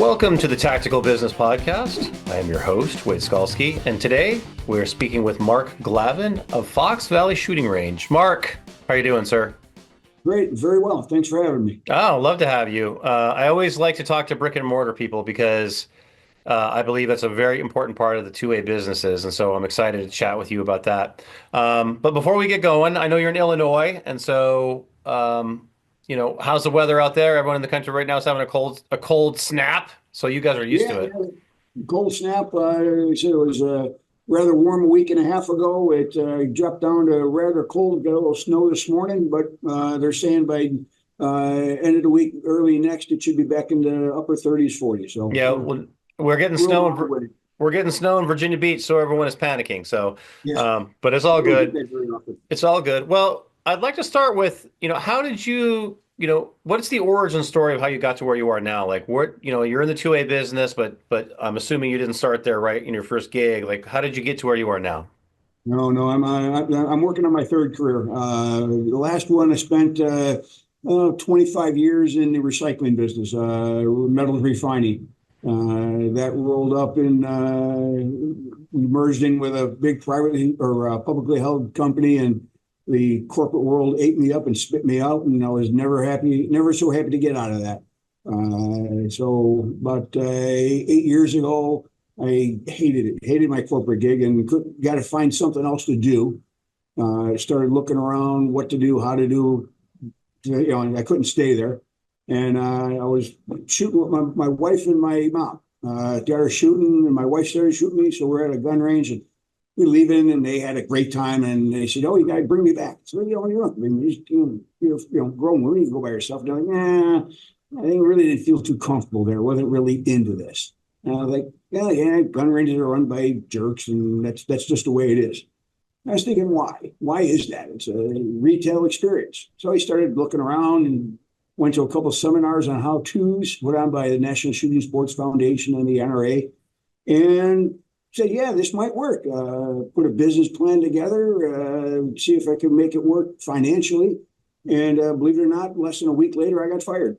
Welcome to the Tactical Business Podcast. I am your host, Wade Skalsky, and today we're speaking with Mark Glavin of Fox Valley Shooting Range. Mark, how are you doing, sir? Great, very well. Thanks for having me. Oh, love to have you. I always like to talk to brick and mortar people because I believe that's a very important part of the two-way businesses, and so I'm excited to chat with you about that. But before we get going, I know you're in Illinois, and so how's the weather out there? Everyone in the country right now is having a cold snap, so you guys are used Yeah, to it. yeah. Cold snap. We said it was rather warm a week and a half ago. It dropped down to rather cold. Got a little snow this morning, but they're saying by end of the week, early next, it should be back in the upper 30s, 40s. So Yeah, well, we're getting we're snow on our way. we're getting snow in Virginia Beach, so everyone is panicking. So, Yeah, but it's all we don't get good. that very often. It's all good. Well, I'd like to start with, how did you, what's the origin story of how you got to where you are now? Like, you're in the two-way business, but I'm assuming you didn't start there right in your first gig. Like, how did you get to where you are now? No, no, I'm working on my third career. The last one I spent 25 years in the recycling business, metals refining. That rolled up in, we merged in with a big privately or publicly held company, and the corporate world ate me up and spit me out, and I was never so happy to get out of that. So about 8 years ago, I hated it, hated my corporate gig, and got to find something else to do. I started looking around what to do, how to do, and I couldn't stay there. And I was shooting with my wife and my mom. Got her shooting, and my wife started shooting me. So we're at a gun range, and we're leaving, and they had a great time. And they said, "Oh, you got to bring me back." So what do you want? I mean, you're grown women, you can go by yourself. And they're like, "Nah, I really didn't feel too comfortable there. Wasn't really into this." And I was like, "Yeah, yeah, gun ranges are run by jerks, and that's just the way it is." I was thinking, why? Why is that? It's a retail experience. So I started looking around and went to a couple of seminars on how-tos put on by the National Shooting Sports Foundation and the NRA, and said, yeah, this might work. Put a business plan together, see if I could make it work financially. And believe it or not, less than a week later, I got fired.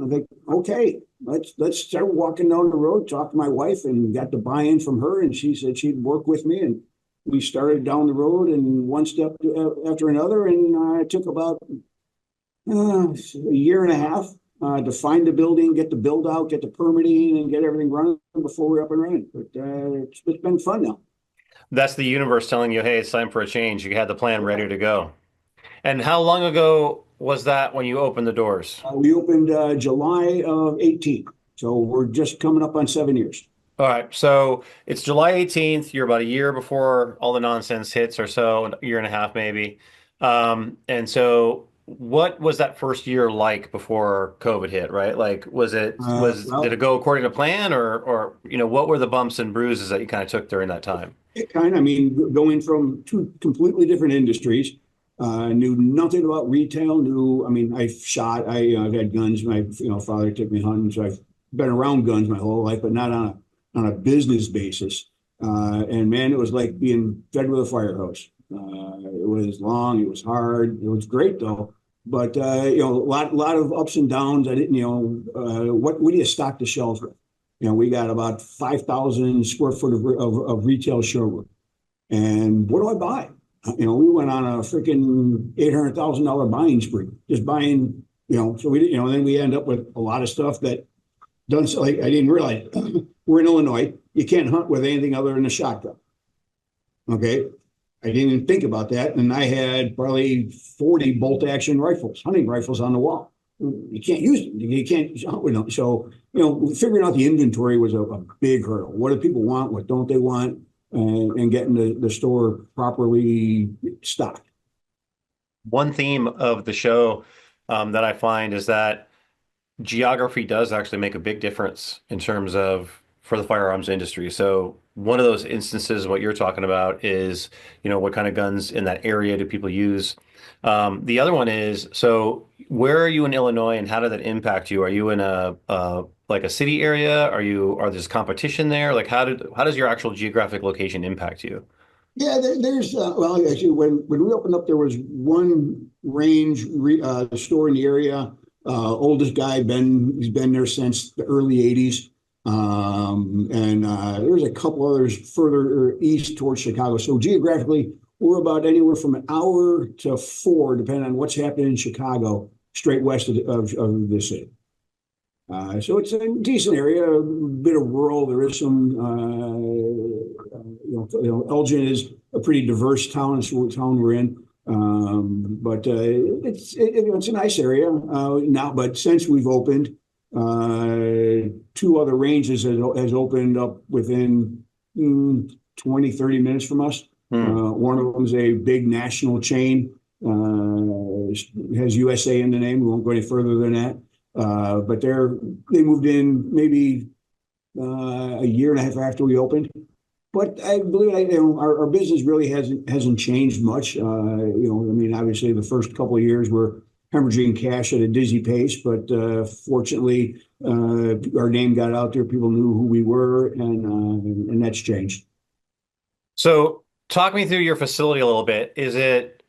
I think, okay, let's start walking down the road, talk to my wife, and got the buy-in from her, and she said she'd work with me, and we started down the road, and one step after another, and it took about a year and a half to find the building, get the build out, get the permitting, and get everything running before we're up and running. But it's been fun now. That's the universe telling you, hey, it's time for a change. You had the plan ready to go. And how long ago was that when you opened the doors? We opened July of 18. So we're just coming up on 7 years. All right, so it's July 18th. You're about a year before all the nonsense hits, or so, a year and a half maybe. And so, what was that first year like before COVID hit? Right, like did it Well, go according to plan, or what were the bumps and bruises that you kind of took during that time? it kind of, I mean, going from two completely different industries, knew nothing about retail. I mean, I've had guns. My father took me hunting, so I've been around guns my whole life, but not on a business basis. And man, it was like being fed with a fire hose. It was long, it was hard, it was great though. But a lot of ups and downs. I didn't, what do you stock the shelves with? We got about 5,000 square foot of retail showroom. And what do I buy? We went on a freaking $800,000 buying spree, just buying, so we didn't, then we end up with a lot of stuff that done. So like, I didn't realize we're in Illinois. You can't hunt with anything other than a shotgun. Okay. I didn't even think about that. And I had probably 40 bolt action rifles, hunting rifles on the wall. You can't use them. You can't hunt with them. So, figuring out the inventory was a big hurdle. What do people want? What don't they want? And getting the store properly stocked. One theme of the show that I find is that geography does actually make a big difference in terms of for the firearms industry. So one of those instances, what you're talking about is, what kind of guns in that area do people use? The other one is, so where are you in Illinois and how did that impact you? Are you in like a city area? Are there's competition there? Like how does your actual geographic location impact you? Yeah, there's well, actually, when we opened up, there was one range store in the area. Oldest guy, he's been there since the early 80s. And there's a couple others further east towards Chicago. So geographically, we're about anywhere from an hour to four, depending on what's happening in Chicago, straight west of the city. So it's a decent area, a bit of rural. There is some, Elgin is a pretty diverse town. It's the town we're in. But it's a nice area now. But since we've opened, two other ranges has opened up within 20, 30 minutes from us. Hmm. One of them is a big national chain, has USA in the name. We won't go any further than that. But they moved in maybe a year and a half after we opened. But I believe our business really hasn't changed much. I mean, obviously the first couple of years we're hemorrhaging cash at a dizzy pace, but fortunately our name got out there. People knew who we were, and that's changed. So talk me through your facility a little bit. Is it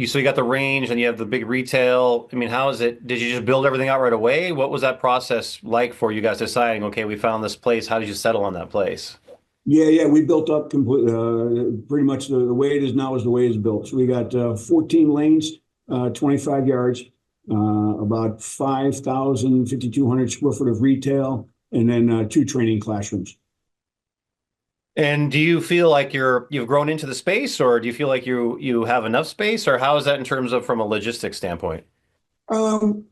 so you got the range and you have the big retail. I mean, how is it? Did you just build everything out right away? What was that process like for you guys deciding, okay, we found this place. How did you settle on that place? Yeah, we built up completely. Pretty much the way it is now is the way it's built. So we got 14 lanes, 25 yards, about 5,200 square foot of retail, and then two training classrooms. And do you feel like you've grown into the space, or do you feel like you have enough space, or how is that in terms of from a logistics standpoint? Um,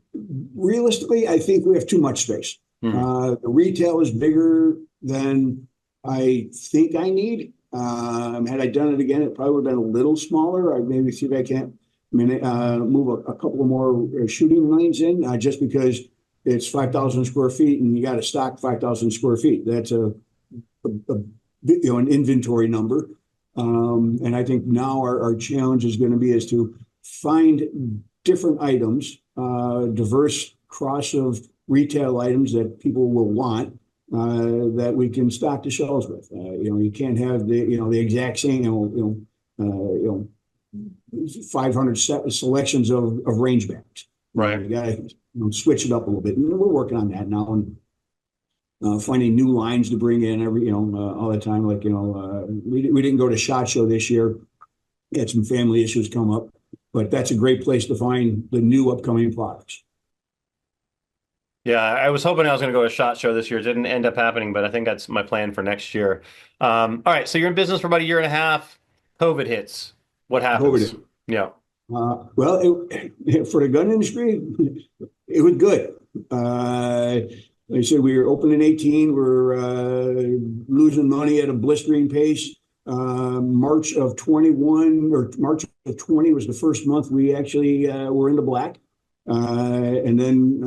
Realistically, I think we have too much space. Hmm. The retail is bigger than I think I need. Had I done it again, it probably would have been a little smaller. I maybe see if I can't. I mean, move a couple of more shooting lanes in, just because it's 5,000 square feet and you got to stock 5,000 square feet. That's a an inventory number. And I think now our challenge is going to be is to find different items, diverse cross of retail items that people will want, that we can stock the shelves with. You can't have the exact same 500 selections of range bags. Right. You got to switch it up a little bit, and we're working on that now. And finding new lines to bring in all the time. Like we didn't go to SHOT Show this year. We had some family issues come up, but that's a great place to find the new upcoming products. Yeah, I was hoping I was going to go to SHOT Show this year. It didn't end up happening, but I think that's my plan for next year. All right, so you're in business for about a year and a half. COVID hits. What happens? COVID. Yeah. For the gun industry, it was good. Like I said, we were open in 18. We're losing money at a blistering pace. March of 21 or March of 20 was the first month we actually were in the black. And then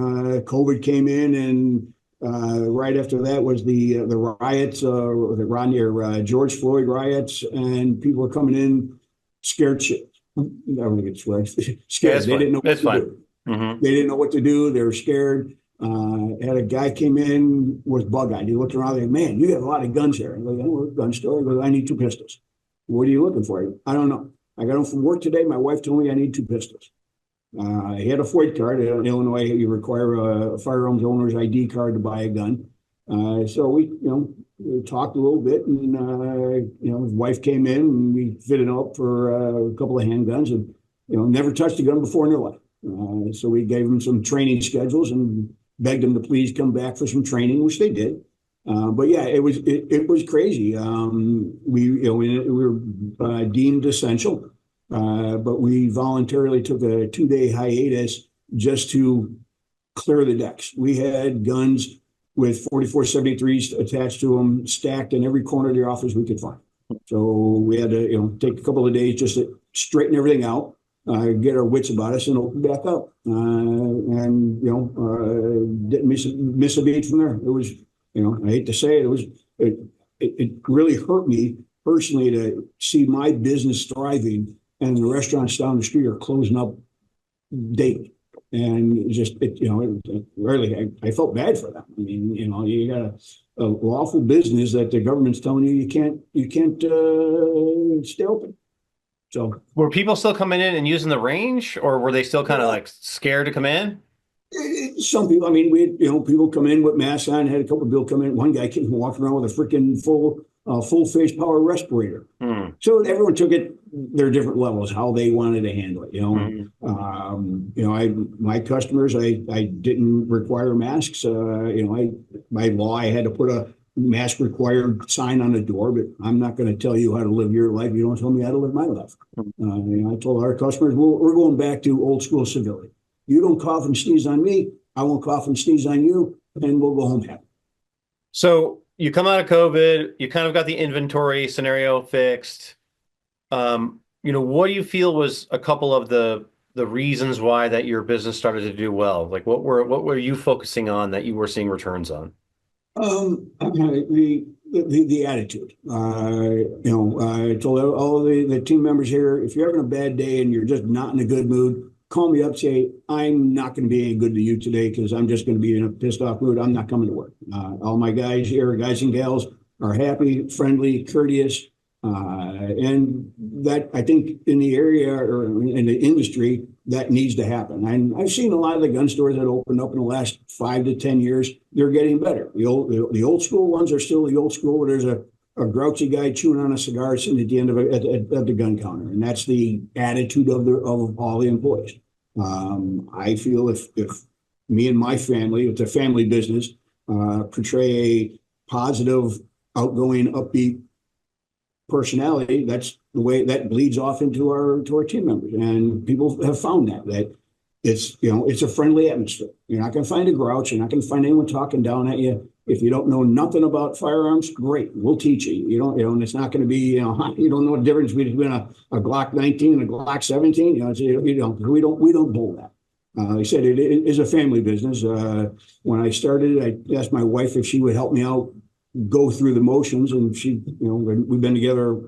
COVID came in, and right after that was the riots, the Rodney or George Floyd riots, and people were coming in scared shit. I don't think it's right. Yeah, Scared. it's They fine. didn't know what It's to fine. do. Hmm. They didn't know what to do. They were scared. Had a guy came in, was bug-eyed. He looked around, like, man, you have a lot of guns here. I'm like, oh, gun store. He goes, I need two pistols. What are you looking for? I don't know. I got home from work today. My wife told me I need two pistols. He had a FOID card. In Illinois, you require a firearms owner's ID card to buy a gun. So we talked a little bit, and his wife came in, and we fitted up for a couple of handguns, and never touched a gun before in their life. So we gave them some training schedules and begged them to please come back for some training, which they did. But yeah, it was crazy. We were deemed essential, but we voluntarily took a 2-day hiatus just to clear the decks. We had guns with 4473s attached to them, stacked in every corner of the office we could find. So we had to take a couple of days just to straighten everything out, get our wits about us, and open back up. And didn't miss a beat from there. It was, I hate to say it really hurt me personally to see my business thriving and the restaurants down the street are closing up daily. And really, I felt bad for them. I mean, you got a lawful business that the government's telling you can't stay open. So Were people still coming in and using the range, or were they still kind of like scared to come in? Some people, I mean, we had, people come in with masks on. Had a couple of people come in. One guy came walking around with a freaking full face power respirator. Hmm. So everyone took it their different levels, how they wanted to handle it, And Hmm. I my customers, I didn't require masks. I by law I had to put a mask required sign on the door, but I'm not going to tell you how to live your life. You don't tell me how to live my life. I told our customers, we're going back to old school civility. You don't cough and sneeze on me, I won't cough and sneeze on you, and we'll go home happy. So you come out of COVID, you kind of got the inventory scenario fixed. What do you feel was a couple of the reasons why that your business started to do well? Like what were you focusing on that you were seeing returns on? The attitude. I told all of the team members here, if you're having a bad day and you're just not in a good mood, call me up, say, I'm not going to be any good to you today because I'm just going to be in a pissed off mood. I'm not coming to work. All my guys here, guys and gals, are happy, friendly, courteous. And that I think in the area or in the industry, that needs to happen. And I've seen a lot of the gun stores that opened up in the last 5 to 10 years. They're getting better. The old school ones are still the old school where there's a grouchy guy chewing on a cigar sitting at the end of at the gun counter, and that's the attitude of all the employees. I feel if me and my family, it's a family business, portray a positive, outgoing, upbeat personality, that's the way that bleeds off into our to our team members. And people have found that it's a friendly atmosphere. You're not going to find a grouch. You're not going to find anyone talking down at you. If you don't know nothing about firearms, great, we'll teach you. And it's not going to be, you don't know the difference between a Glock 19 and a Glock 17. We don't hold that. Like I said, it is a family business. When I started, I asked my wife if she would help me out go through the motions, and we've been together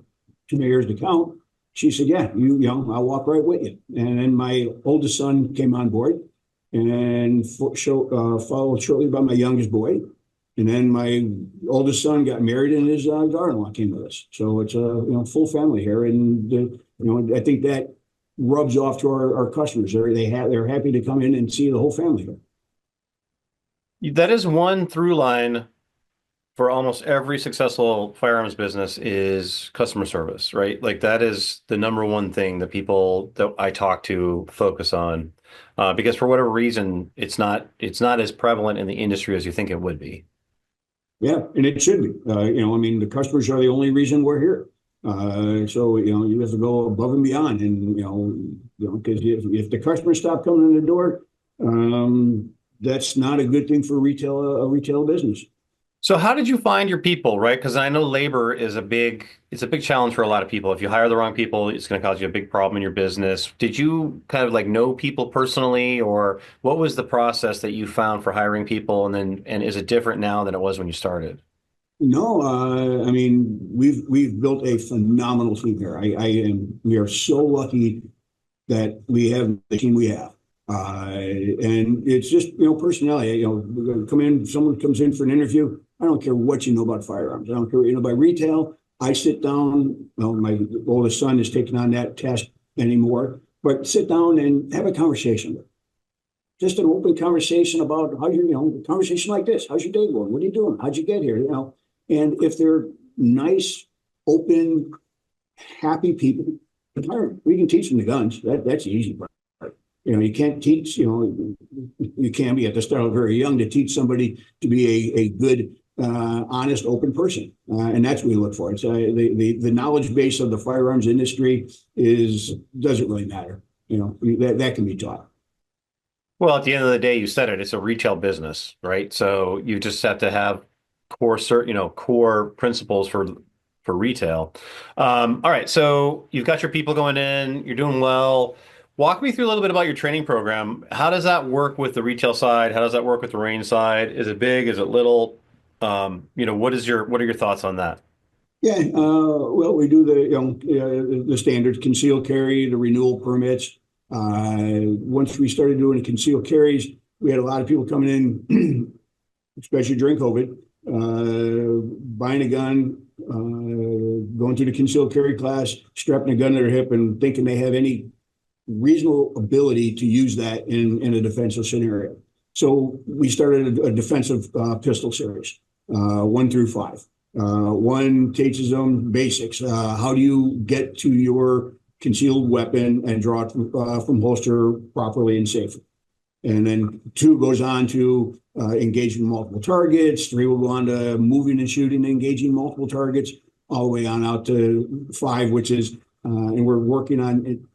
too many years to count. She said, "Yeah, I'll walk right with you." And then my oldest son came on board, and followed shortly by my youngest boy. And then my oldest son got married, and his daughter-in-law came with us. So it's a full family here, and I think that rubs off to our customers. They're happy to come in and see the whole family here. That is one through line for almost every successful firearms business is customer service, right? Like that is the number one thing that people that I talk to focus on, because for whatever reason, it's not as prevalent in the industry as you think it would be. Yeah, and it should be. I mean, the customers are the only reason we're here. So you have to go above and beyond, and because if the customers stop coming in the door, that's not a good thing for a retail business. So how did you find your people, right? Because I know labor is it's a big challenge for a lot of people. If you hire the wrong people, it's going to cause you a big problem in your business. Did you kind of like know people personally, or what was the process that you found for hiring people? And is it different now than it was when you started? No, I mean we've built a phenomenal team here. We are so lucky that we have the team we have. And it's just, personality. We're going to come in, someone comes in for an interview. I don't care what you know about firearms. I don't care what you know about retail. I sit down. Well, my oldest son is taking on that task anymore, but sit down and have a conversation with him. Just an open conversation about how a conversation like this. How's your day going? What are you doing? How'd you get here? And if they're nice, open, happy people, we can teach them the guns. That's the easy part. You can't teach, you can be at the start very young to teach somebody to be a good, honest, open person. And that's what we look for. It's the knowledge base of the firearms industry doesn't really matter. That can be taught. Well, at the end of the day, you said it, it's a retail business, right? So you just have to have core principles for retail. All right, so you've got your people going in, you're doing well. Walk me through a little bit about your training program. How does that work with the retail side? How does that work with the range side? Is it big? Is it little? What are your thoughts on that? Yeah, well, we do the standards, concealed carry, the renewal permits. Once we started doing the concealed carries, we had a lot of people coming in, especially during COVID, buying a gun, going through the concealed carry class, strapping a gun to their hip, and thinking they have any reasonable ability to use that in a defensive scenario. So we started a defensive pistol series, 1 through 5. One teaches them basics. How do you get to your concealed weapon and draw it from holster properly and safely? And then 2 goes on to engaging multiple targets. 3 will go on to moving and shooting, engaging multiple targets, all the way on out to 5, which is, and we're working on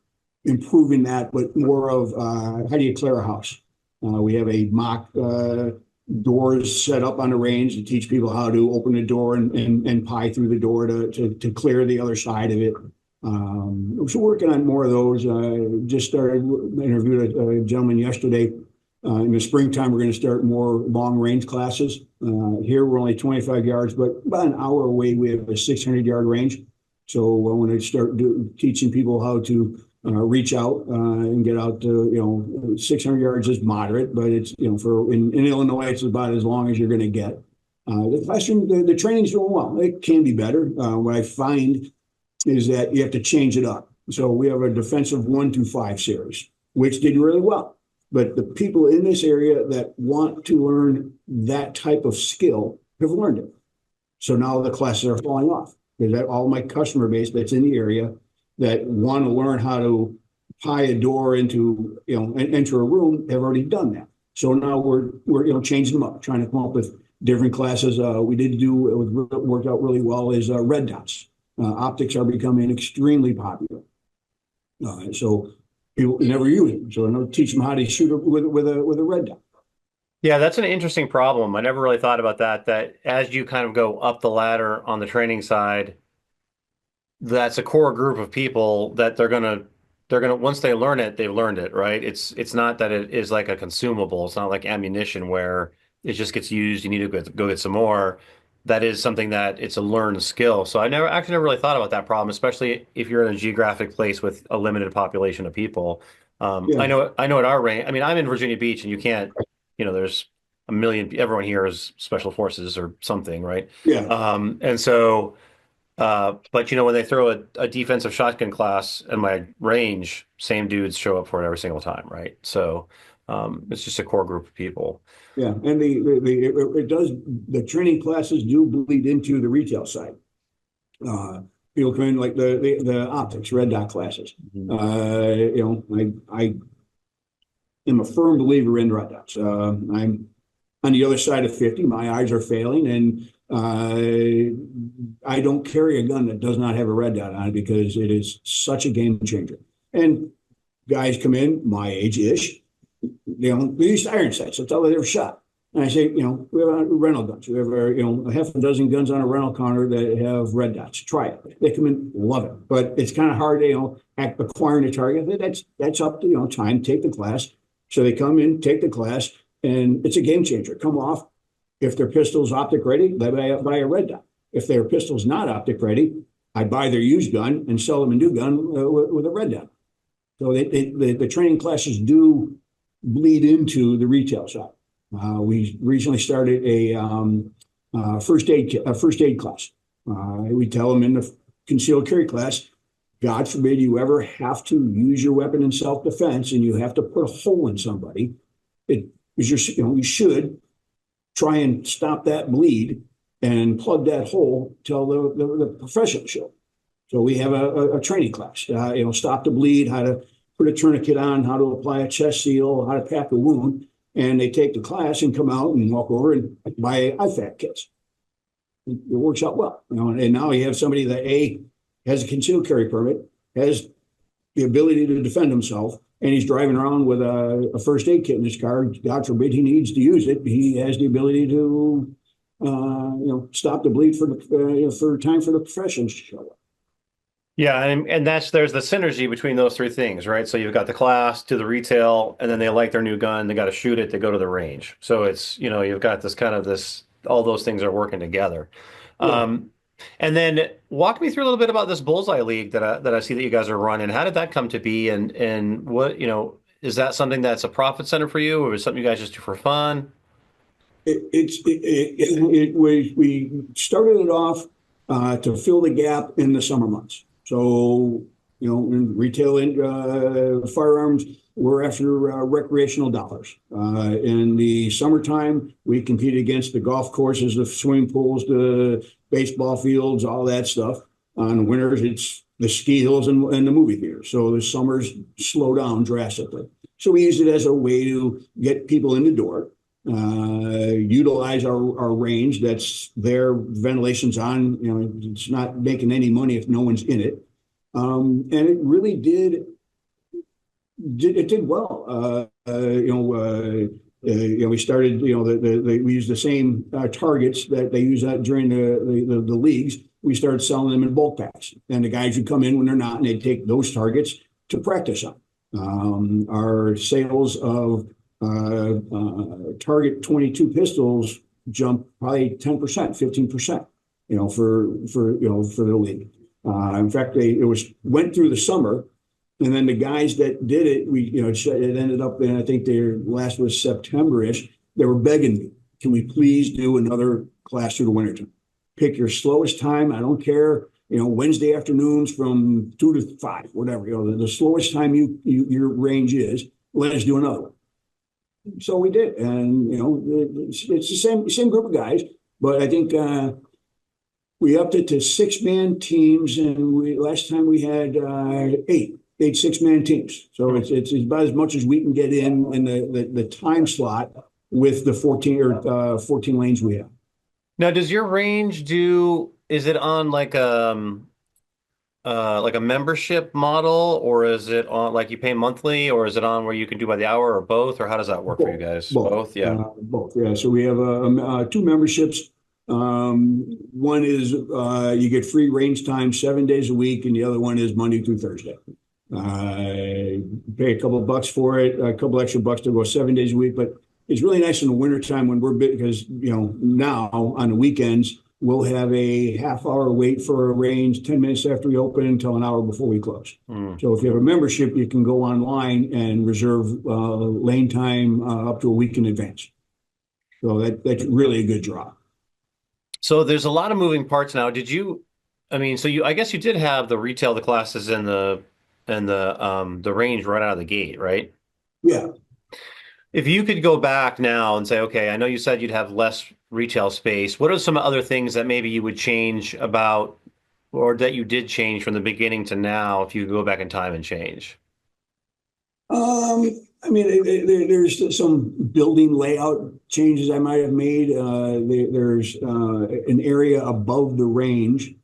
improving that, but more of how do you clear a house? We have a mock doors set up on the range to teach people how to open the door and pie through the door to clear the other side of it. So working on more of those. Just started, interviewed a gentleman yesterday. In the springtime, we're going to start more long range classes. Here we're only 25 yards, but about an hour away, we have a 600-yard range. So I want to start teaching people how to reach out and get out to, 600 yards is moderate, but it's, in Illinois, it's about as long as you're going to get. The classroom, the training's doing well. It can be better. What I find is that you have to change it up. So we have a defensive 1 through 5 series, which did really well. But the people in this area that want to learn that type of skill have learned it. So now the classes are falling off because all my customer base that's in the area that want to learn how to pie a door into, and enter a room have already done that. So now we're changing them up, trying to come up with different classes. We did do what worked out really well is red dots. Optics are becoming extremely popular. So people never use them. So I teach them how to shoot with a red dot. Yeah, that's an interesting problem. I never really thought about that, that as you kind of go up the ladder on the training side, that's a core group of people that they're gonna once they learn it, they've learned it, right? It's not that it is like a consumable. It's not like ammunition where it just gets used, you need to go get some more. That is something that it's a learned skill. So I never really thought about that problem, especially if you're in a geographic place with a limited population of people. Yeah, I know at our range, I mean, I'm in Virginia Beach and you can't, there's a million, everyone here is special forces or something, right? yeah, And so but when they throw a defensive shotgun class in my range, same dudes show up for it every single time, right? So it's just a core group of people. yeah. And it does, the training classes do bleed into the retail side. People come in like the optics, red dot classes. Mhm. I am a firm believer in red dots. I'm on the other side of 50. My eyes are failing, and I don't carry a gun that does not have a red dot on it because it is such a game changer. And guys come in my age-ish, we use iron sights. That's all they ever shot. And I say, we have rental guns. We have, a half a dozen guns on a rental counter that have red dots. Try it. They come in, love it. But it's kind of hard, acquiring a target. That's up to, time, take the class. So they come in, take the class, and it's a game changer. Come off. If their pistol's optic ready, they buy a red dot. If their pistol's not optic ready, I buy their used gun and sell them a new gun with a red dot. So the training classes do bleed into the retail side. We recently started a first aid class. We tell them in the concealed carry class, God forbid you ever have to use your weapon in self-defense and you have to put a hole in somebody. It is you should try and stop that bleed and plug that hole till the professionals show. So we have a training class, stop the bleed, how to put a tourniquet on, how to apply a chest seal, how to pack a wound. And they take the class and come out and walk over and buy IFAK kits. It works out well. And now you have somebody that has a concealed carry permit, has the ability to defend himself, and he's driving around with a first aid kit in his car. God forbid he needs to use it. He has the ability to, stop the bleed for time for the professions to show up. Yeah, and there's the synergy between those three things, right? So you've got the class to the retail, and then they like their new gun, they got to shoot it, they go to the range. So it's, you've got this all those things are working together. Yeah, Um, and then walk me through a little bit about this Bullseye League that I see that you guys are running. How did that come to be? And what, is that something that's a profit center for you, or is it something you guys just do for fun? we started it off to fill the gap in the summer months. So in retail and firearms, we're after recreational dollars. In the summertime, we compete against the golf courses, the swimming pools, the baseball fields, all that stuff. On the winters, it's the ski hills and the movie theaters. So the summers slow down drastically. So we use it as a way to get people in the door, utilize our range that's there, ventilation's on, it's not making any money if no one's in it. And it really it did well. We started, we used the same targets that they use during the leagues. We started selling them in bulk packs, and the guys would come in when they're not, and they'd take those targets to practice on. Our sales of target 22 pistols jumped probably 10%, 15%, for the league. In fact, went through the summer, and then the guys that did it, it ended up in, I think their last was September-ish. They were begging me, can we please do another class through the wintertime? Pick your slowest time. I don't care. Wednesday afternoons from 2 to 5, whatever. The slowest time your range is. Let us do another one. So we did, and it's the same group of guys, but I think we upped it to 6-man teams, and last time we had eight 6-man teams. So it's about as much as we can get in the time slot with the 14 lanes we have. Now, does your range is it on like a membership model, or is it on like you pay monthly, or is it on where you can do by the hour, or both, or how does that work for you Both, guys? both, Both, yeah. both. Yeah. So we have two memberships. One is you get free range time 7 days a week, and the other one is Monday through Thursday. Pay a couple of bucks for it, a couple extra bucks to go 7 days a week. But it's really nice in the wintertime when we're big because, now on the weekends, we'll have a half-hour wait for a range 10 minutes after we open until an hour before we close. Mm. So if you have a membership, you can go online and reserve lane time up to a week in advance. So that's really a good draw. So there's a lot of moving parts now. I guess you did have the classes and the range right out of the gate, right? Yeah. If you could go back now and say, okay, I know you said you'd have less retail space. What are some other things that maybe you would change about, or that you did change from the beginning to now, if you could go back in time and change? I mean, there's some building layout changes I might have made. There's an area above the range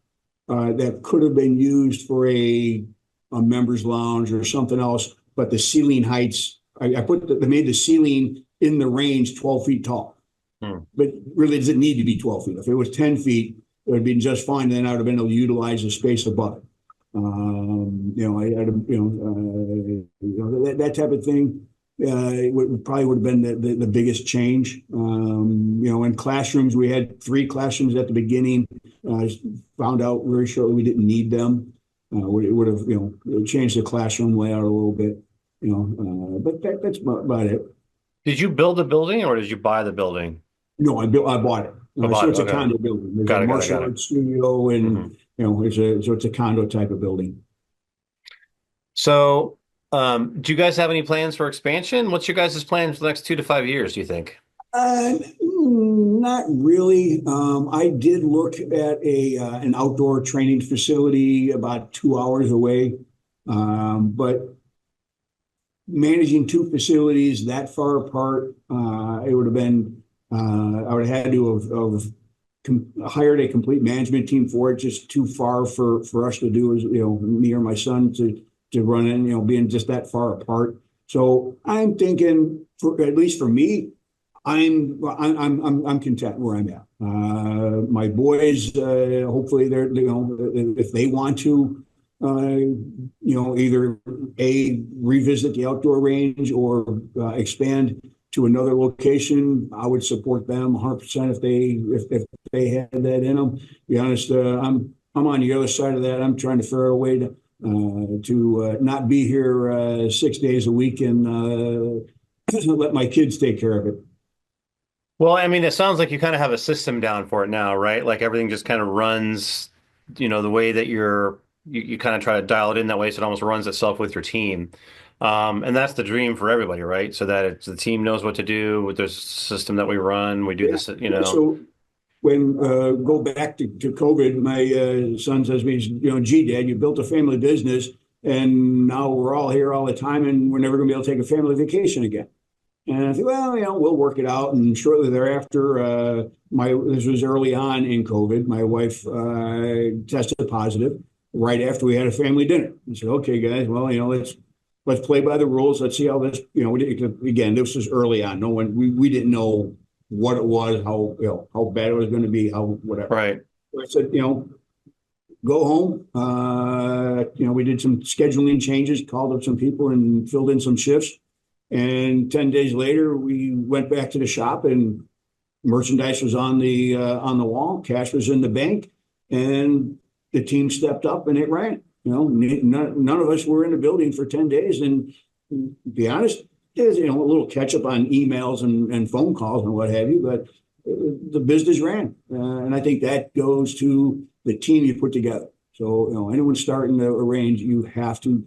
that could have been used for a members lounge or something else, but the ceiling heights, they made the ceiling in the range 12 feet tall, Hmm. but really it doesn't need to be 12 feet. If it was 10 feet, it would have been just fine. Then I would have been able to utilize the space above it. That type of thing. Probably would have been the biggest change. In classrooms, we had 3 classrooms at the beginning. Found out very shortly we didn't need them. It would have, changed the classroom layout a little bit. But that's about it. Did you build the building or did you buy the building? No, I bought it. I bought So it. it's a Okay. condo building. There's a Got it. martial Got it. arts studio, Hmm. and it's a condo type of building. So, do you guys have any plans for expansion? What's your guys' plans for the next 2 to 5 years, do you think? Not really. I did look at an outdoor training facility about 2 hours away, but managing 2 facilities that far apart, it would have been. I would have had to have hired a complete management team for it. Just too far for us to do, as me or my son to run in. Being just that far apart. So I'm thinking, at least for me, I'm content where I'm at. My boys, hopefully, if they want to, either revisit the outdoor range or expand to another location, I would support them 100% if they had that in them. To be honest, I'm on the other side of that. I'm trying to figure out a way to not be here 6 days a week and let my kids take care of it. Well, I mean, it sounds like you kind of have a system down for it now, right? Like everything just kind of runs, the way that you're you kind of try to dial it in that way so it almost runs itself with your team. And that's the dream for everybody, right? So that the team knows what to do. There's a system that we run. We do Yeah. this, So when go back to COVID, my son says to me, gee, Dad, you built a family business, and now we're all here all the time, and we're never going to be able to take a family vacation again. And I think, well, we'll work it out. And shortly thereafter, my this was early on in COVID. My wife tested positive right after we had a family dinner. I said, okay, guys, well, let's play by the rules. Let's see how this, again, this was early on. No one, we didn't know what it was, how bad it was going to be, how whatever. right. So I said, go home. We did some scheduling changes, called up some people, and filled in some shifts. And 10 days later, we went back to the shop, and merchandise was on the wall, cash was in the bank, and the team stepped up and it ran. None of us were in the building for 10 days. And to be honest, there's a little catch up on emails and phone calls and what have you, but the business ran. And I think that goes to the team you put together. So, anyone starting to arrange, you have to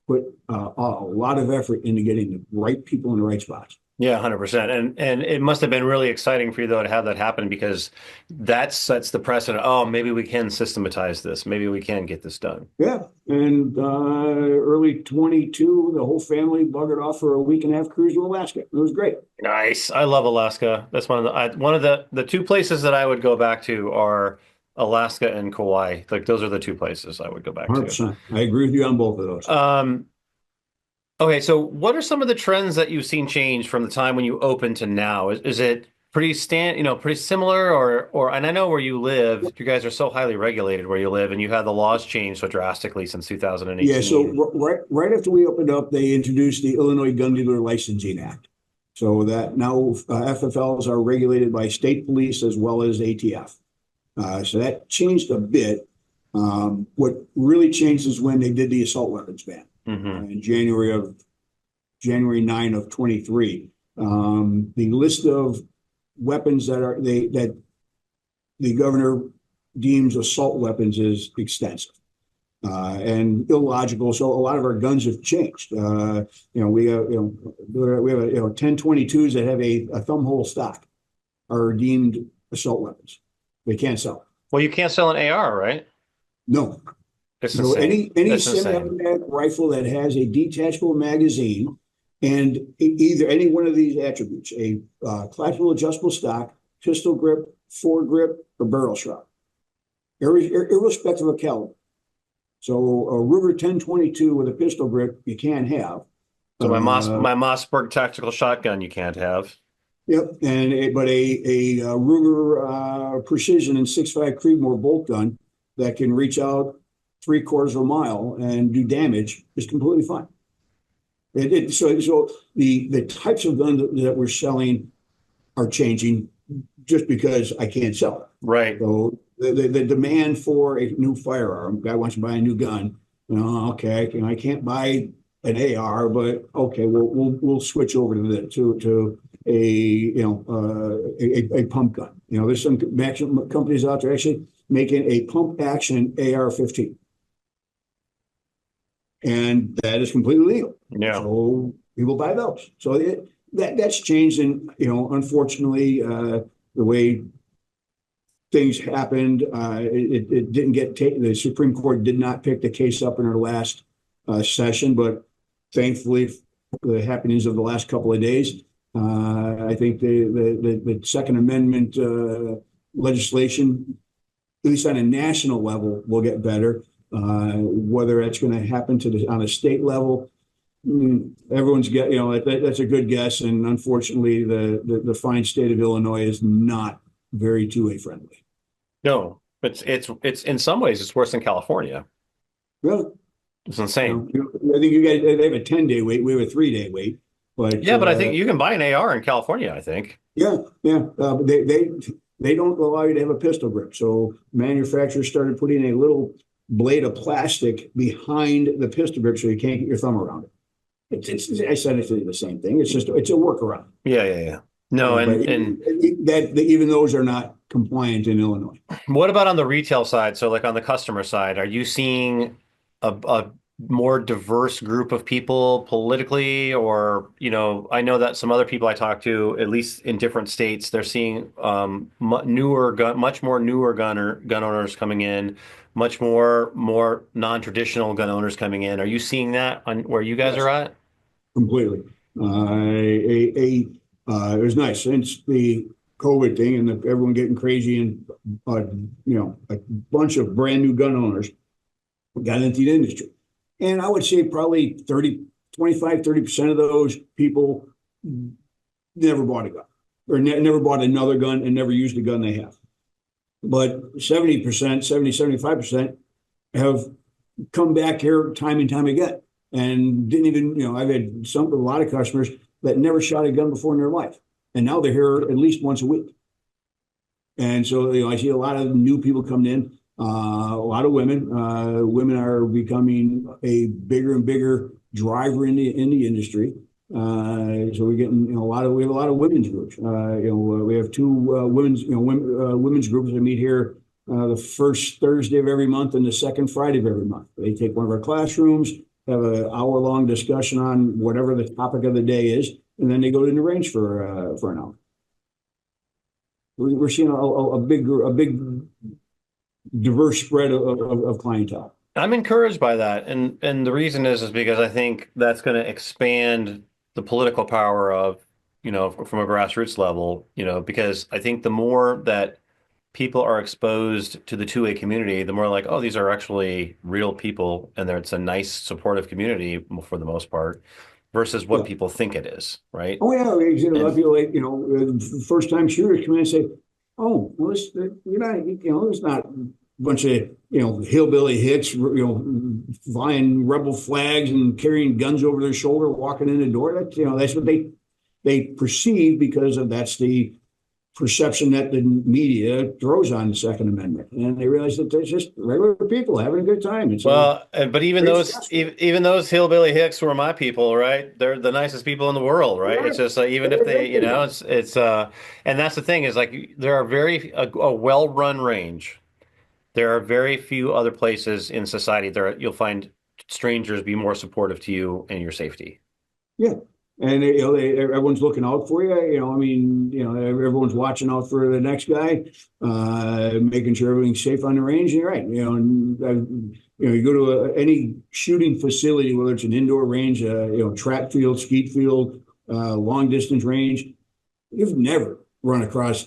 put a lot of effort into getting the right people in the right spots. Yeah, 100%. And it must have been really exciting for you though to have that happen because that sets the precedent. Oh, maybe we can systematize this. Maybe we can get this done. Yeah. And early 22, the whole family buggered off for a week and a half cruise to Alaska. It was great. Nice. I love Alaska. That's one of the two places that I would go back to are Alaska and Kauai. Like those are the two places I would go back to. 100%. I agree with you on both of those. Okay, so what are some of the trends that you've seen change from the time when you opened to now? Is it pretty similar and I know where you live, you guys are so highly regulated where you live and you had the laws change so drastically since Yeah. So 2018. right after we opened up, they introduced the Illinois Gun Dealer Licensing Act. So that now FFLs are regulated by state police as well as ATF. So that changed a bit. What really changed is when they did the assault weapons ban Hmm. in January 9 of 23. The list of weapons that the governor deems assault weapons is extensive and illogical. So a lot of our guns have changed. We have 1022s that have a thumb hole stock are deemed assault weapons. They can't sell. Well, you can't sell an AR, right? No. It's So insane. any That's insane. semi-automatic rifle that has a detachable magazine and either any one of these attributes, a collapsible adjustable stock, pistol grip, foregrip, or barrel shroud, irrespective of caliber. So a Ruger 1022 with a pistol grip you can't have. So Uh, my Mossberg tactical shotgun you can't have. yep, but a Ruger Precision and 6.5 Creedmoor bolt gun that can reach out 3/4 of a mile and do damage is completely fine. So the types of guns that we're selling are changing just because I can't sell it. Right. So the demand for a new firearm, guy wants to buy a new gun. Okay, I can't buy an AR, but okay, we'll switch over to a pump gun. There's some companies out there actually making a pump action AR-15, and that is completely legal. Yeah. So people buy those. So that's changed, and unfortunately, the way things happened, it didn't get taken. The Supreme Court did not pick the case up in our last session, but thankfully, the happenings of the last couple of days, I think the Second Amendment legislation, at least on a national level, will get better. Whether that's going to happen on a state level, everyone's that's a good guess. And unfortunately, the fine state of Illinois is not very two-way friendly. No, it's in some ways it's worse than California. Really, It's insane. I think you guys they have a 10-day wait. We have a 3-day wait. But Yeah, but I think you can buy an AR in California, I think. yeah, but they don't allow you to have a pistol grip. So manufacturers started putting a little blade of plastic behind the pistol grip so you can't get your thumb around it. I said it's the same thing. It's a workaround. Yeah, yeah, yeah. No, But and even those are not compliant in Illinois. What about on the retail side? So, like on the customer side, are you seeing a more diverse group of people politically, or, I know that some other people I talk to, at least in different states, they're seeing much more newer gun owners coming in, much more non-traditional gun owners coming in. Are you seeing that on where you guys are Yes, at? completely. It was nice since the COVID thing and everyone getting crazy and a bunch of brand new gun owners got into the industry. And I would say probably 30% of those people never bought a gun or never bought another gun and never used the gun they have. But 70%, 75% have come back here time and time again and didn't even, I've had a lot of customers that never shot a gun before in their life. And now they're here at least once a week. And so, I see a lot of new people coming in, a lot of women. Women are becoming a bigger and bigger driver in the industry. So we're getting we have a lot of women's groups. We have two women's groups that meet here the first Thursday of every month and the second Friday of every month. They take one of our classrooms, have an hour-long discussion on whatever the topic of the day is, and then they go to the range for an hour. We're seeing a big diverse spread of clientele. I'm encouraged by that, and the reason is because I think that's going to expand the political power of, from a grassroots level, because I think the more that people are exposed to the two-way community, the more like, oh, these are actually real people, and it's a nice, supportive community for the most part, versus what Yeah. people think it is, right? Oh yeah, a lot of And people like first time shooters come in and say, "Oh, well, it's not a bunch of hillbilly hicks, flying rebel flags and carrying guns over their shoulder, walking in the door." That's what they perceive because that's the perception that the media throws on the Second Amendment, and they realize that they're just regular people having a good time. It's but even very those stressful. even those hillbilly hicks were my people, right? They're the nicest people in the world, They right? It's are. just like, even if They're they, good people. and that's the thing is, like, there are a well-run range. There are very few other places in society there you'll find strangers be more supportive to you and your safety. Yeah. And everyone's looking out for you. Everyone's watching out for the next guy, making sure everything's safe on the range. And you're right. You go to any shooting facility, whether it's an indoor range, track field, skeet field, long distance range. You've never run across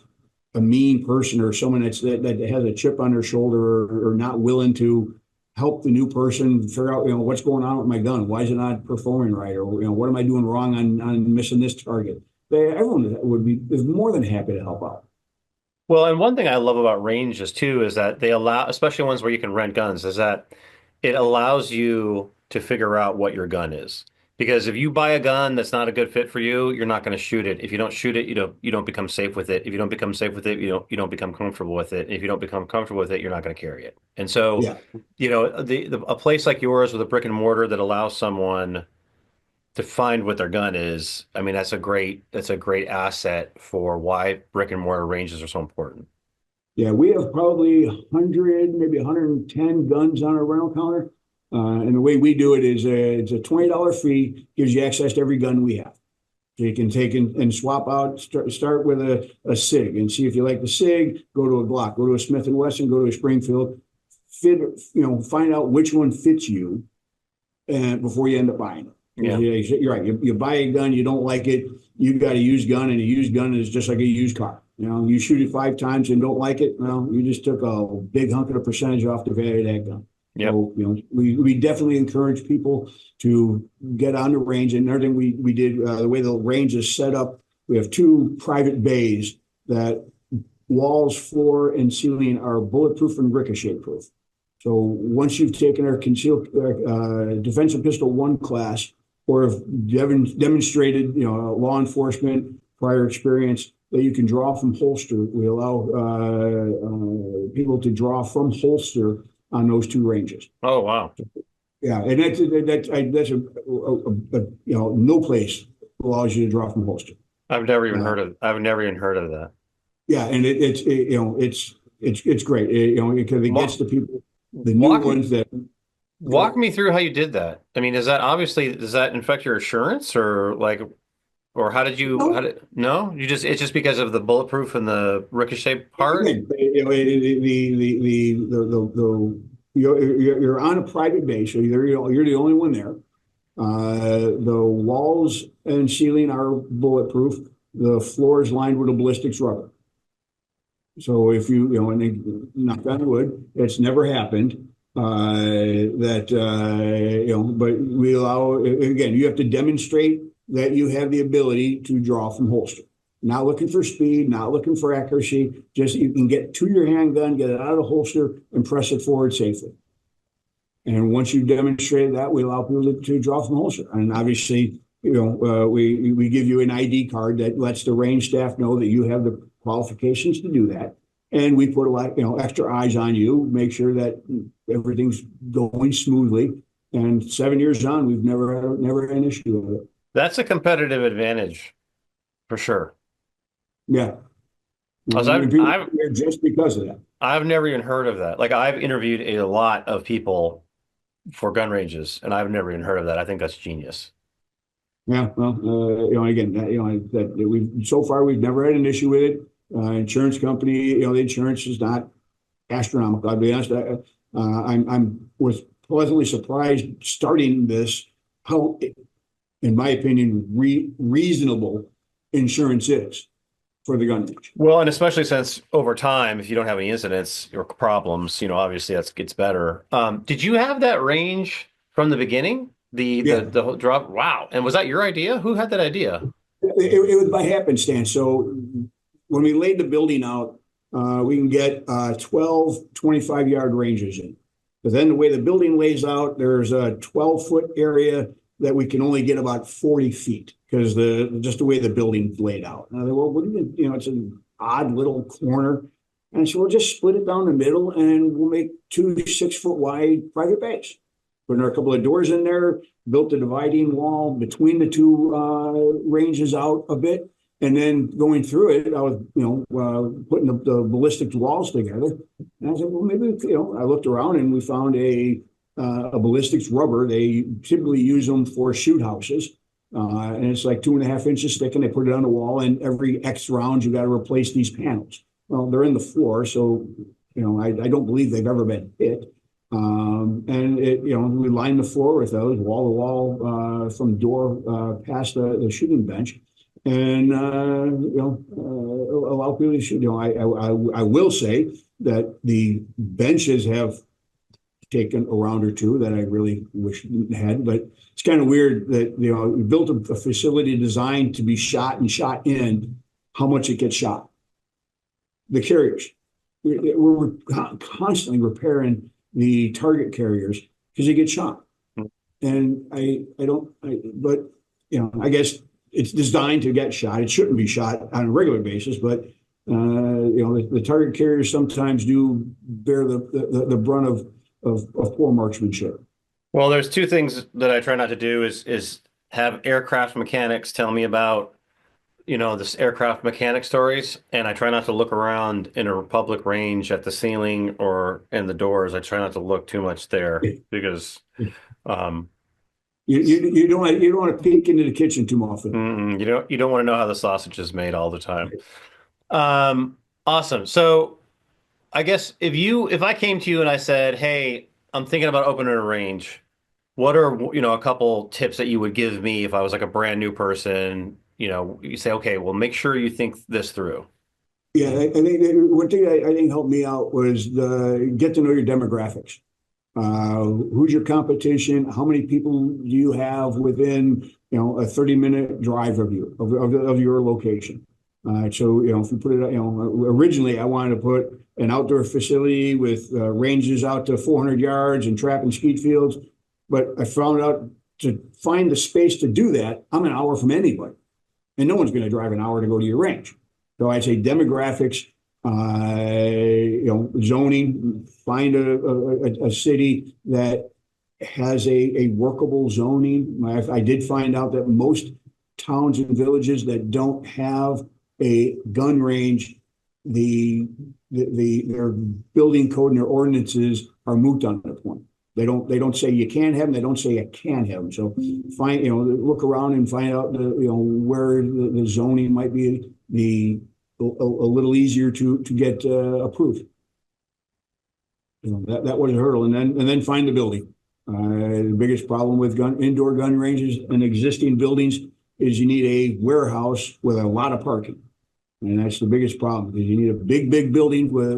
a mean person or someone that has a chip on their shoulder or not willing to help the new person figure out, what's going on with my gun. Why is it not performing right? Or, what am I doing wrong on missing this target? Everyone is more than happy to help out. Well, and one thing I love about ranges too is that they allow, especially ones where you can rent guns, is that it allows you to figure out what your gun is. Because if you buy a gun that's not a good fit for you, you're not going to shoot it. If you don't shoot it, you don't become safe with it. If you don't become safe with it, you don't become comfortable with it. If you don't become comfortable with it, you're not going to carry it. And so, Yeah. a place like yours with a brick and mortar that allows someone to find what their gun is, I mean, that's a great asset for why brick and mortar ranges are so important. Yeah. We have probably 100, maybe 110 guns on our rental counter. And the way we do it is it's a $20 fee, gives you access to every gun we have. So you can take and swap out, start with a SIG and see if you like the SIG, go to a Glock, go to a Smith & Wesson, go to a Springfield, find out which one fits you and before you end up buying it. Yeah. You're right. You buy a gun, you don't like it, you got a used gun, and a used gun is just like a used car. You shoot it 5 times and don't like it, well, you just took a big hunk of the percentage off the value of that gun. Yep. So, we definitely encourage people to get on the range. And another thing we did, the way the range is set up, we have 2 private bays that walls, floor, and ceiling are bulletproof and ricochet proof. So once you've taken our concealed defensive pistol 1 class, or have demonstrated, law enforcement prior experience that you can draw from holster, we allow people to draw from holster on those 2 ranges. Oh, wow. Yeah, and that's no place allows you to draw from holster. I've never even Uh, heard of that. yeah, and it's great. Because it gets Walk, the people, the new walk, ones that walk go. me through how you did that. I mean, does that infect your assurance or like, or how No, did, no, it's just because of the bulletproof and the ricochet part? again, you're on a private base, so you're the only one there. The walls and ceiling are bulletproof. The floor is lined with a ballistics rubber. So if and knock on wood, it's never happened. But we allow, again, you have to demonstrate that you have the ability to draw from holster. Not looking for speed, not looking for accuracy, just you can get to your handgun, get it out of the holster, and press it forward safely. And once you've demonstrated that, we allow people to draw from holster. And obviously, we give you an ID card that lets the range staff know that you have the qualifications to do that. And we put a lot, extra eyes on you, make sure that everything's going smoothly. And 7 years on, we've never had an issue with it. That's a competitive advantage for sure. Yeah. Because And people come here just because of that. I've never even heard of that. Like I've interviewed a lot of people for gun ranges, and I've never even heard of that. I think that's genius. Yeah, well, again, that we've so far we've never had an issue with it. Insurance company, the insurance is not astronomical. I'll be honest. I'm was pleasantly surprised starting this how, in my opinion, reasonable insurance is for the gun range. Well, and especially since over time, if you don't have any incidents or problems, obviously that gets better. Did you have that range from the beginning? Yeah, The whole drop? Wow. And was that your idea? Who had that idea? it was by happenstance. So when we laid the building out, we can get 12 25-yard ranges in. But then the way the building lays out, there's a 12-foot area that we can only get about 40 feet because just the way the building's laid out. And I thought, well, wouldn't it, it's an odd little corner. And so we'll just split it down the middle and we'll make two 6-foot wide private bays. Put a couple of doors in there, built a dividing wall between the two ranges out a bit. And then going through it, I was, putting the ballistic walls together. And I said, well, maybe, I looked around and we found a ballistics rubber. They typically use them for shoot houses. And it's like 2.5 inches thick, and they put it on the wall. And every X round, you got to replace these panels. Well, they're in the floor, so I don't believe they've ever been hit. And we line the floor with those wall to wall from door past the shooting bench, and allow people to shoot. I will say that the benches have taken a round or two that I really wish had, but it's kind of weird that we built a facility designed to be shot and shot in. How much it gets shot? The carriers. We're constantly repairing the target carriers because they get shot. And but I guess it's designed to get shot. It shouldn't be shot on a regular basis, but the target carriers sometimes do bear the brunt of poor marksmanship. Well, there's two things that I try not to do is have aircraft mechanics tell me about, this aircraft mechanic stories, and I try not to look around in a public range at the ceiling or in the doors. I try not to look too much there because um, you don't want to peek into the kitchen too often. you don't want to know how the sausage is made all the time. Awesome. So I guess if I came to you and I said, "Hey, I'm thinking about opening a range," what are, a couple tips that you would give me if I was like a brand new person? You say, "Okay, well, make sure you think this through." Yeah, I think one thing I think helped me out was get to know your demographics. Who's your competition? How many people do you have within a 30-minute drive of you of your location? So if you put it, originally I wanted to put an outdoor facility with ranges out to 400 yards and trap and skeet fields, but I found out to find the space to do that, I'm an hour from anybody, and no one's going to drive an hour to go to your range. So I'd say demographics, zoning. Find a city that has a workable zoning. I did find out that most towns and villages that don't have a gun range their building code and their ordinances are moot on that point. They don't say you can't have them. They don't say you can have them. So look around and find out where the zoning might be a little easier to get approved. That was a hurdle, and then find the building. The biggest problem with indoor gun ranges and existing buildings is you need a warehouse with a lot of parking. And that's the biggest problem, because you need a big building with,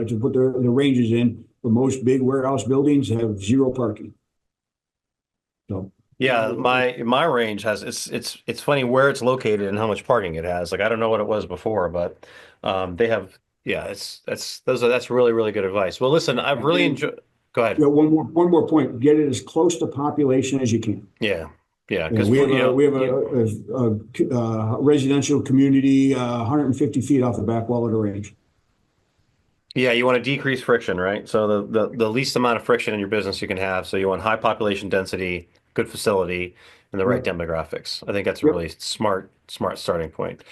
to put the ranges in. But most big warehouse buildings have zero parking. So Yeah, my range has it's funny where it's located and how much parking it has. Like I don't know what it was before, but they have yeah, that's really really good advice. Well, listen, I've really and enjoyed. Go ahead. one more point: get it as close to population as you can. Yeah, yeah, Yeah, because we have a residential community 150 feet off the back wall of the range. yeah, you want to decrease friction, right? So the least amount of friction in your business you can have. So you want high population density, good facility, and the right Yep. demographics. I think that's a Yep. really smart starting point.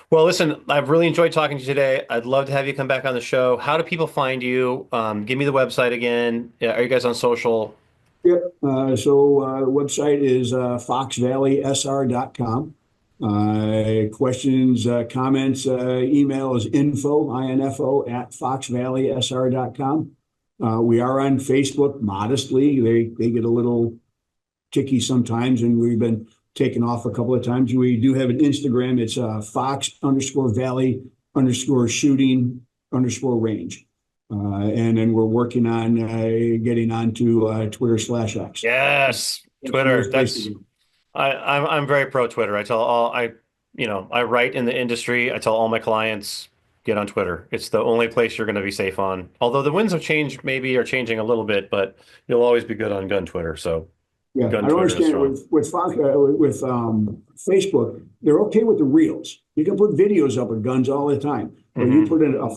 Well, listen, I've really enjoyed talking to you today. I'd love to have you come back on the show. How do people find you? Give me the website again. Are you guys on social? Yep. So website is foxvalleysr.com. Questions, comments, email is info at foxvalleysr.com. We are on Facebook modestly. They get a little ticky sometimes, and we've been taken off a couple of times. We do have an Instagram. It's fox_valley_shooting_range. And then we're working on getting onto Twitter/X. Yes, That's the Twitter. newest place to That's be. I'm very pro Twitter. I tell all I write in the industry. I tell all my clients get on Twitter. It's the only place you're going to be safe on. Although the winds have changed, maybe are changing a little bit, but you'll always be good on gun Twitter. So Yeah, gun I don't Twitter is understand it strong. with Facebook. They're okay with the reels. You can put videos up of guns all the time. But you Hmm. put in a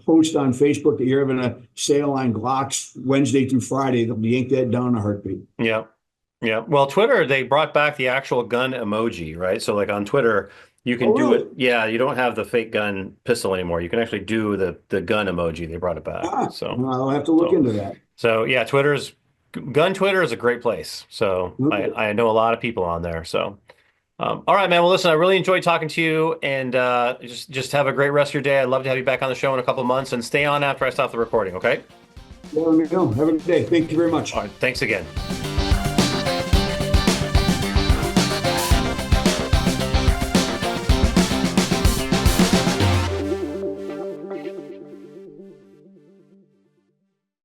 post on Facebook that you're having a sale on Glocks Wednesday through Friday, they'll yank that down in a heartbeat. Yeah. Yeah. Well, Twitter, they brought back the actual gun emoji, right? So like on Twitter, you can Oh, do it. really? Yeah, you don't have the fake gun pistol anymore. You can actually do the gun emoji. They brought it back. I'll have to look So into that. so yeah, Twitter is a great place. So Okay. I know a lot of people on there. So all right, man. Well, listen, I really enjoyed talking to you, and just have a great rest of your day. I'd love to have you back on the show in a couple of months, and stay on after I stop the recording. Okay. Well, let me know. Have a good day. Thank you very much. All right. Thanks again.